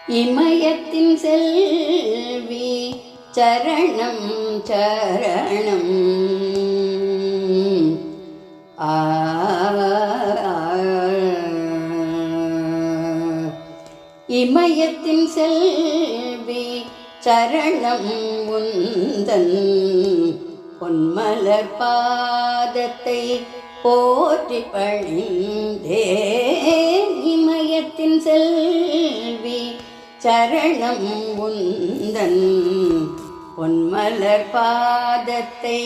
இமயத்தின் செல்வி சரணம் சரணம். இமயத்தின் செல்வி சரணம் உந்தன் பொன்மலர் பாதத்தை போற்றி பணிந்தே. இமயத்தின் செல்வி சரணம் உந்தன் பொன்மலர் பாதத்தை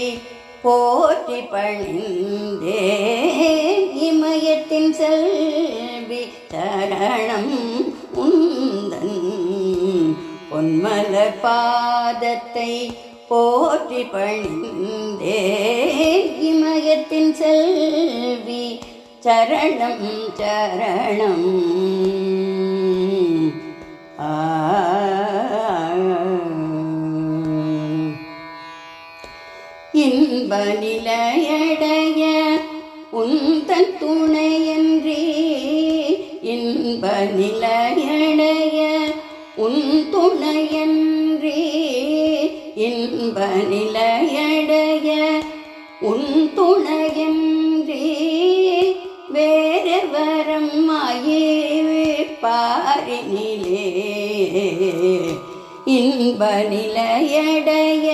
போற்றி பணிந்தே. இமயத்தின் செல்வி சரணம் உந்தன் பொன்மலர் பாதத்தை போற்றி பணிந்தே. இமயத்தின் செல்வி சரணம் சரணம். இன்ப நிலையடைய உந்தன் துணையன்றி. இன்ப நிலையடைய உன் துணையன்றி. இன்ப நிலையடைய உன் துணையன்றி வேறு வரம் மாயே பாரினிலே. இன்ப நிலையடைய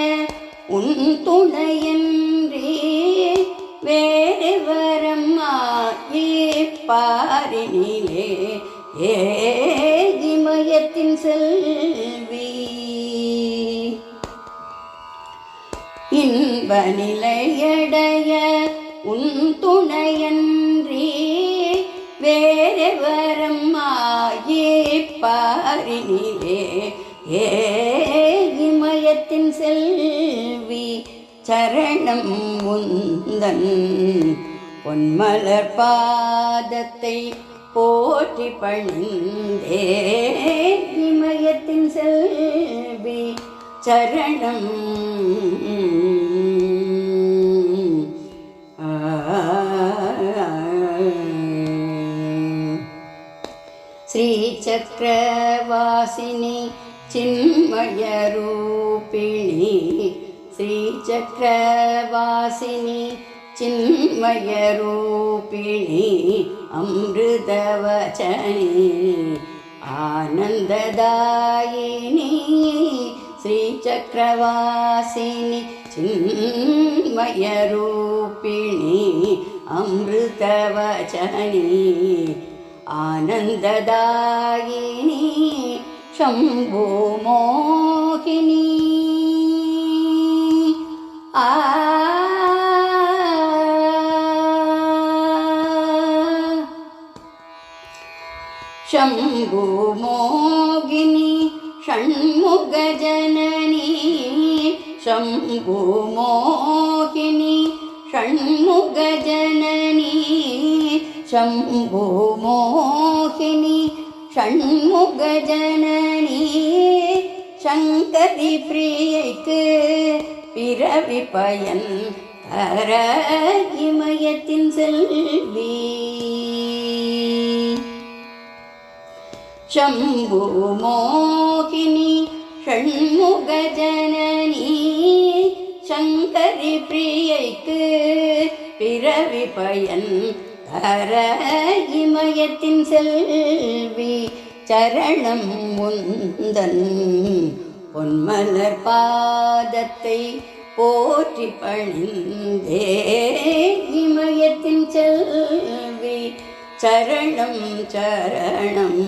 உன் துணையன்றி வேறு வரம் மாயே பாரினிலே. இமயத்தின் செல்வி இன்ப நிலையடைய உன் துணையன்றி வேறு வரம் மாயே பாரினிலே. இமயத்தின் செல்வி சரணம் உந்தன் பொன்மலர் பாதத்தை போற்றி பணிந்தே. இமயத்தின் செல்வி சரணம். ஸ்ரீ சக்கரவாசினி சின்மய ரூபிணி. ஸ்ரீ சக்கரவாசினி சின்மய ரூபிணி அமிர்தவசனி ஆனந்ததாயினி. ஸ்ரீ சக்கரவாசினி சின்மய ரூபிணி அமிர்தவசனி ஆனந்ததாயினி शंभो मोहिनी. शंभो मोहिनी षण्मुख जननी. शंभो मोहिनी षण्मुख जननी. शंभो मोहिनी षण्मुख जननी. शंकरी प्रियैக்கு பிறவி பயன் தர இமயத்தின் செல்வி. शंभो मोहिनी षण्मुख जननी. शंकरी प्रियैக்கு பிறவி பயன் தர இமயத்தின் செல்வி சரணம் உந்தன் பொன்மலர் பாதத்தை போற்றி பணிந்தே. இமயத்தின் செல்வி சரணம் சரணம்.